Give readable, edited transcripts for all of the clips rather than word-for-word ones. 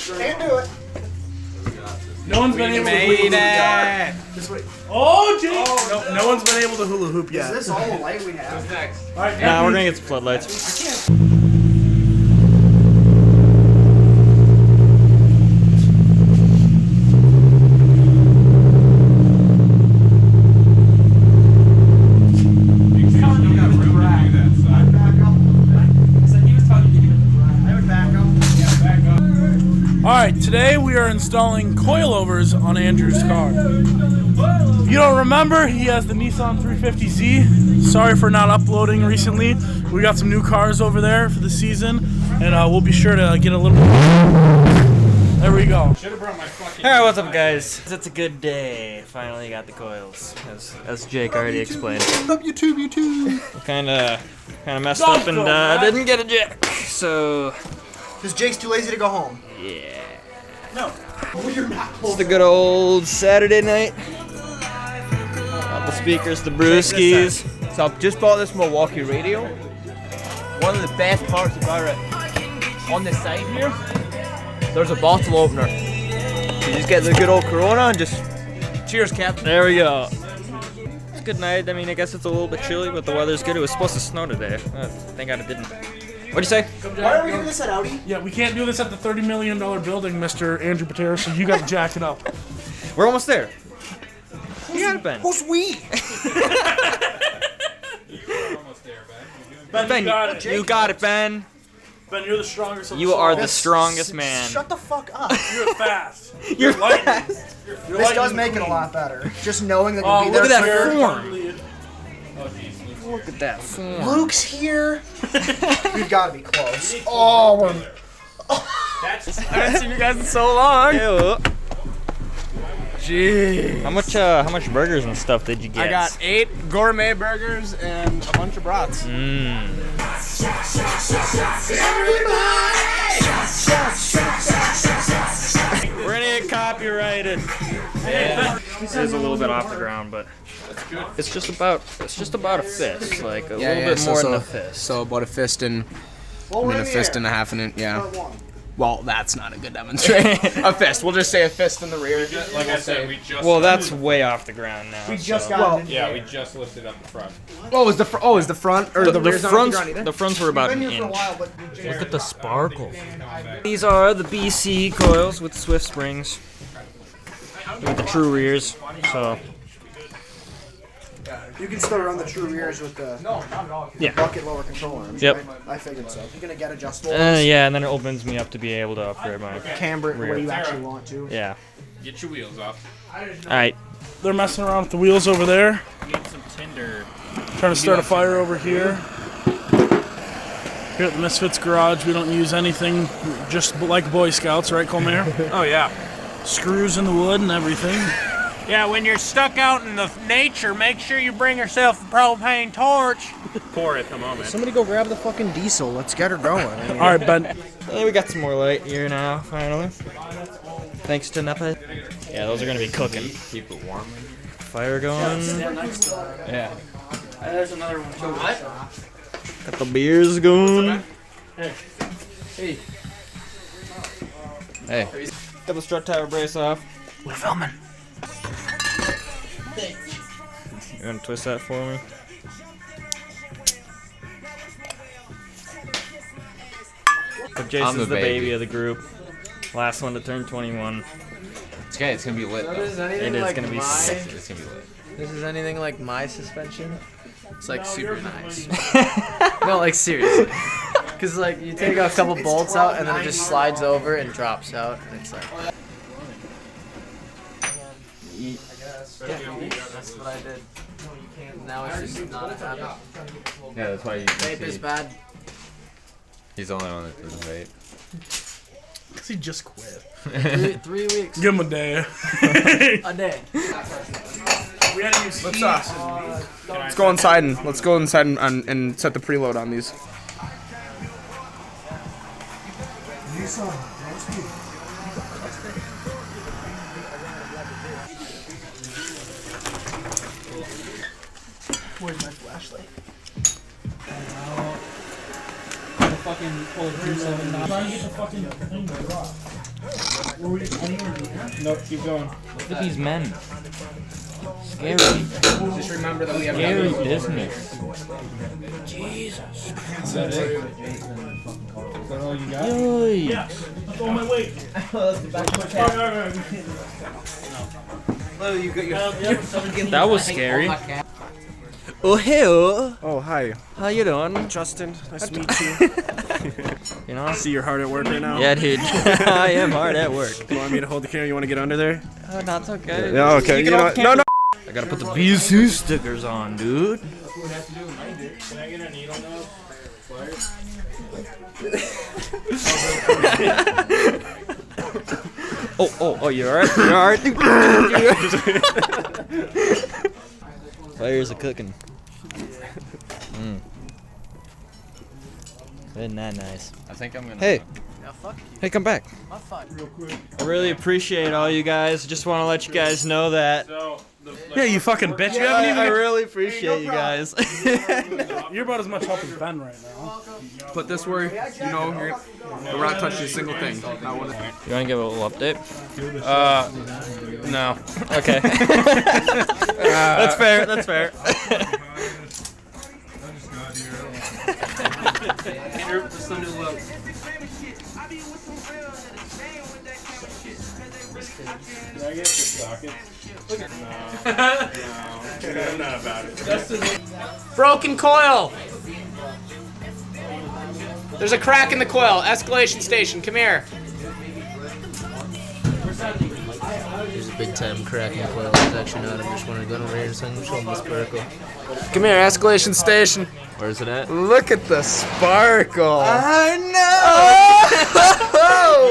Can't do it. No one's been able to hula hoop yet. Oh, jeez! No one's been able to hula hoop yet. Is this all the light we have? What's next? All right, Nah, we're gonna get some floodlights. Alright, today we are installing coilovers on Andrew's car. If you don't remember, he has the Nissan 350Z. Sorry for not uploading recently. We got some new cars over there for the season, and we'll be sure to get a little... There we go. Alright, what's up guys? It's a good day. Finally got the coils, as Jake already explained. Up YouTube. Kinda messed up and didn't get a jack, so... Because Jake's too lazy to go home. Yeah. No. You're not. It's the good old Saturday night. Got the speakers, the brewskis. So I've just bought this Milwaukee radio. One of the best parts about it, on the side here, there's a bottle opener. You just get the good old Corona and just cheers, Captain. There we go. It's a good night. I mean, I guess it's a little bit chilly, but the weather's good. It was supposed to snow today. Thank God it didn't. What'd you say? Why are we doing this at Audi? Yeah, we can't do this at the $30 million building, Mr. Andrew Pitera, so you got to jack it up. We're almost there. You got it, Ben. Who's we? Ben, you got it. You got it, Ben. Ben, you're the strongest of the You are strong. the strongest man. Shut the fuck up. You're fast. You're lightning. You're This does lightning make it a queen. lot better. Just knowing that Oh, you'll be look there at that for form. Look at that form. Luke's here. We've got to be close. Oh, we're... I haven't seen you guys in so long. Ew. Jeez. How much burgers and stuff did you get? I got 8 gourmet burgers and a bunch of brats. We're gonna get copyrighted. Yeah. This is a little bit off the ground, but it's just about a fist, like a little bit more than a fist. So about a fist and a fist and a half an inch. Yeah. Well, that's not a good demonstration. A fist. We'll just say a fist in the rear. Like I said, we just. Well, that's way off the ground now. We just so. got Yeah, we just lifted up the front. Oh, is the front or the rear's not on the ground either? The fronts were about Been an here for a inch. while, but Look at the sparkle. These are the BC coils with Swift springs, with the true rears. So you can still run the true rears with the yeah. bucket lower control arms. Yep. Right? I figured so. You're gonna get adjustable. Yeah, and then it opens me up to be able to upgrade my Camber it the way rear. you actually want to. Yeah. Get your wheels off. All right. They're messing around with the wheels over there. Need some tinder. Trying to start a fire over here. Here at the Misfits garage, we don't use anything just like Boy Scouts, right, Colmere? Oh yeah. Screws in the wood and everything. Yeah, when you're stuck out in the nature, make sure you bring yourself a propane torch. Pour at the moment. Somebody go grab the fucking diesel. Let's get her going. I mean, All right, Ben. We got some more light here now, finally. Thanks to Napa. Yeah, those are gonna be cooking. Keep it warm. Fire going. Yeah. There's another one too. Got the beers going. Hey. Got the strut tower brace off. We're filming. You wanna twist that for me? But Jason's the baby of the group. Last one to turn 21. It's okay. It's gonna be lit. This is It anything is like gonna be my. sick. It's gonna be lit. This is anything like my suspension. It's like super nice. No, like seriously. Cause like you take a couple bolts out and then it just slides over and drops out, and it's like. Yeah, that's what I did. Now it's just not a habit. Yeah, that's why you. Vape is bad. He's the only one that doesn't vape. Because he just quit. 3 weeks. Give him a day. A day. We had to use heat. Let's go inside and set the preload on these. Where's my flashlight? Fucking pull a juice out and Try and get the fucking thing to drop. Nope, keep going. Look at these men. Scary. Just remember that we have Scary business. Jesus. Is that it? Is that all you got? Yikes. Yeah. That's all my weight. That was scary. Oh, hey. Oh, hi. How you doing? Justin, nice to meet you. You know? See you're hard at work right now? Yeah, dude. I am hard at work. You want me to hold the camera? You want to get under there? Oh, that's okay. Yeah, okay. You know what? No, no. I gotta put the BC stickers on, dude. Oh, you're alright? You're alright? Fires are cooking. Isn't that nice? I think I'm gonna. Hey! Hey, come back. I really appreciate all you guys. Just want to let you guys know that. Yeah, you fucking bitch. You haven't even. I really appreciate you guys. You're about as much help as Ben right now. Put this where you know we're not touching a single thing. You want to give a little update? No. Okay. That's fair. That's fair. Broken coil. There's a crack in the coil. Escalation station. Come here. There's a big time crack in the coil. It's actually not. I'm just wondering, go over here and show them the sparkle. Come here, escalation station. Where's it at? Look at the sparkle. I know!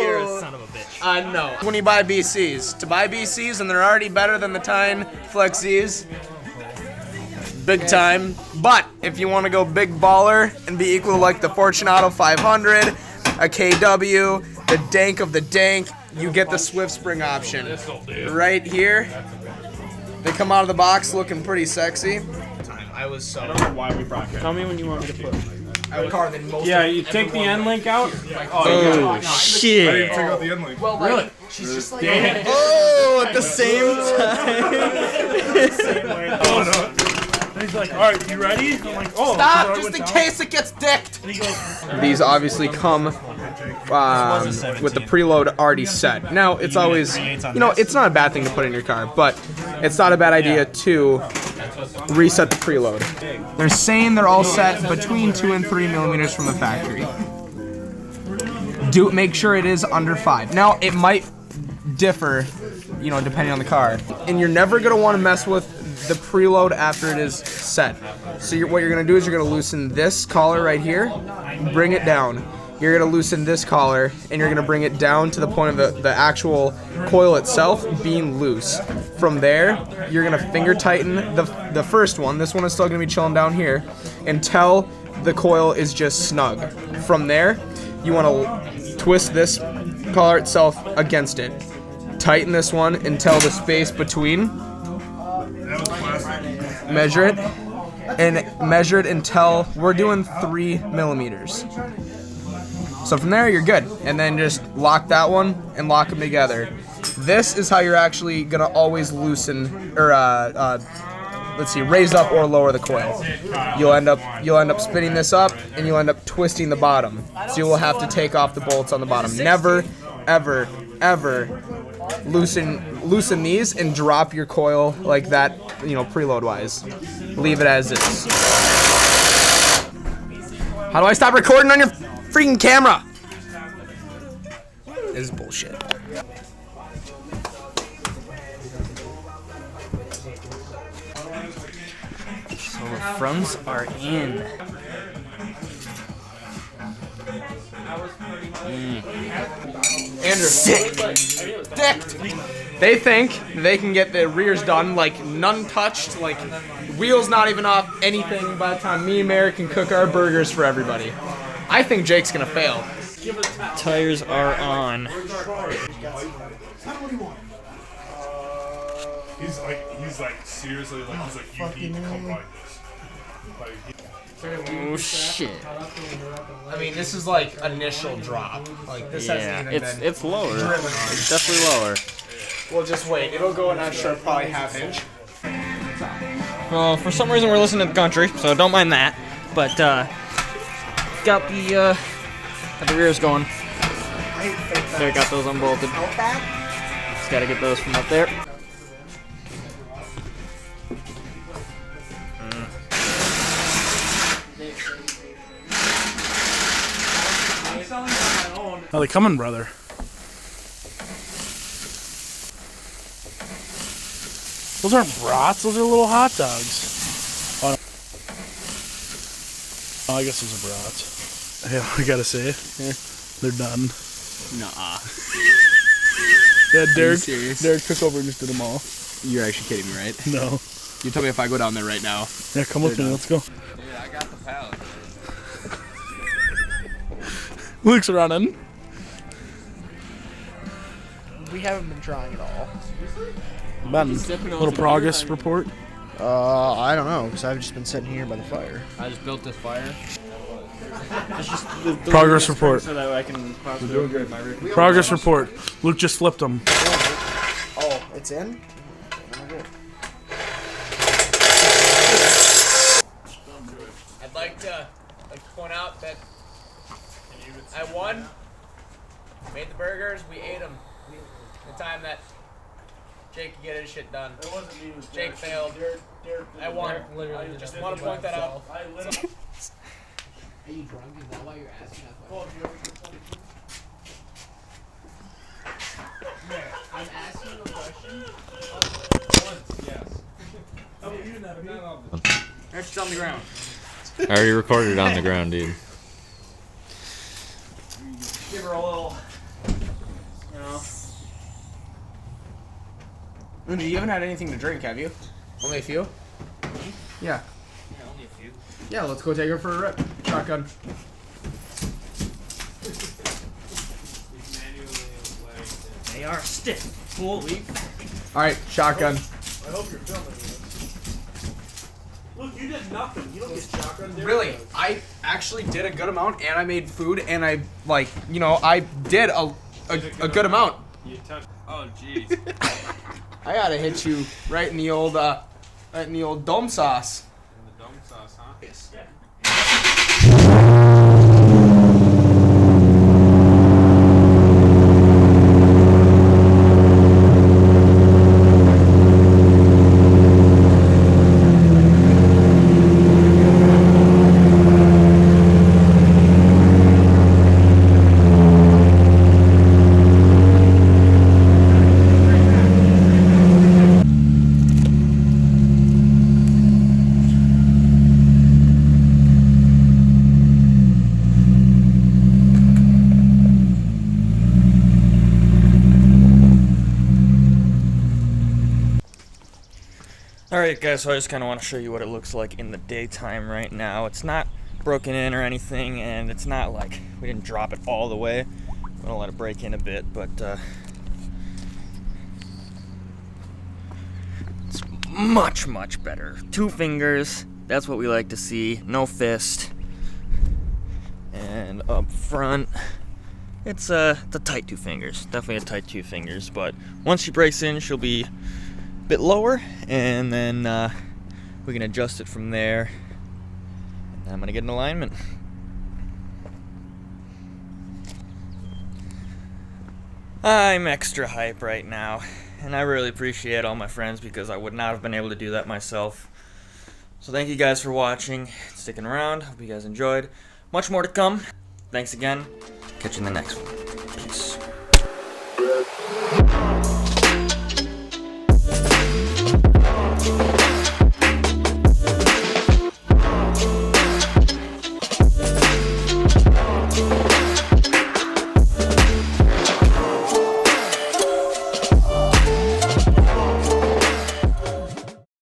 You're a son of a bitch. I know. When you buy BCs, to buy BCs and they're already better than the Tyne Flex Z's, big time. But if you want to go big baller and be equal to like the Fortunato 500, a KW, the dank of the dank, you get the Swift Spring option. Right here. They come out of the box looking pretty sexy. I was so. Tell me when you want me to put. Yeah, you take the end link out. Oh, shit. Check out the end link. Really? She's just like. Oh, at the same time. He's like, all right, you ready? I'm like, oh. Stop, just in case it gets dicked. And he goes, These obviously come with the preload already set. Now, it's always, you know, it's not a bad thing to put in your car, but it's not a bad idea to reset the preload. They're saying they're all set between 2 and 3 millimeters from the factory. Make sure it is under 5. Now, it might differ, you know, depending on the car. And you're never going to want to mess with the preload after it is set. So what you're going to do is you're going to loosen this collar right here, bring it down. You're going to loosen this collar, and you're going to bring it down to the point of the actual coil itself being loose. From there, you're going to finger tighten the first one. This one is still going to be chilling down here until the coil is just snug. From there, you want to twist this collar itself against it. Tighten this one until the space between. Measure it, and measure it until we're doing 3 millimeters. So from there, you're good. And then just lock that one and lock them together. This is how you're actually gonna always loosen, or let's see, raise up or lower the coil. You'll end up spinning this up, and you'll end up twisting the bottom. So you will have to take off the bolts on the bottom. Never, ever, ever loosen these and drop your coil like that, you know, preload wise. Leave it as is. How do I stop recording on your freaking camera? This is bullshit. So the fronts are in. Andrew. Dicked. They think they can get the rears done like none touched, like wheels not even off, anything by the time me and Mary can cook our burgers for everybody. I think Jake's gonna fail. Tires are on. He's like seriously like you need to come like this. Oh shit. I mean, this is like initial drop. Like this hasn't even been. It's lower. It's definitely lower. We'll just wait. It'll go an extra probably half inch. Well, for some reason we're listening to the country, so don't mind that. But got the rears going. There, got those unbolted. Just gotta get those from up there. How they coming, brother? Those aren't brats, those are little hot dogs. Oh, I guess those are brats. Yeah, I gotta say, they're done. Nuh-uh. Yeah, Derek serious? took over and just did them all. You're actually kidding me, right? No. You tell me if I go down there right now. Yeah, come with me, let's go. Yeah, I got the pallet. Luke's running. We haven't been trying at all. Ben, little progress report. I don't know, because I've just been sitting here by the fire. I just built this fire. Progress report. So that I can possibly upgrade my rig. Progress report. Luke just flipped them. Oh, it's in? I'd like to point out that I won. Made the burgers. We ate them. The time that Jake could get his shit done. It wasn't me, it was Jake failed. I won. Literally, just want to point that out. Are you drunk? Is that why you're asking that question? I'm asking you a question. It's on the ground. I already recorded it on the ground, dude. Give her a little. You know. Linda, you haven't had anything to drink, have you? Only a few? Yeah. Yeah, only a few. Yeah, let's go take her for a rip. Shotgun. They are stiff. Holy. Alright, shotgun. I hope you're filming this. Look, you did nothing. You don't get shotgun. Really, I actually did a good amount, and I made food, and I, like, you know, I did a good amount. Oh, jeez. I gotta hit you right in the old dome sauce. In the dome sauce, huh? Yes. Alright guys, so I just kind of want to show you what it looks like in the daytime right now. It's not broken in or anything, and it's not like we didn't drop it all the way. I'm going to let it break in a bit, but it's much, much better. 2 fingers, that's what we like to see. No fist. And up front, it's a tight 2 fingers. Definitely a tight 2 fingers, but once she breaks in, she'll be bit lower, and then we can adjust it from there. And I'm gonna get an alignment. I'm extra hype right now, and I really appreciate all my friends because I would not have been able to do that myself. So thank you guys for watching, sticking around. Hope you guys enjoyed. Much more to come. Thanks again. Catch you in the next one. Peace.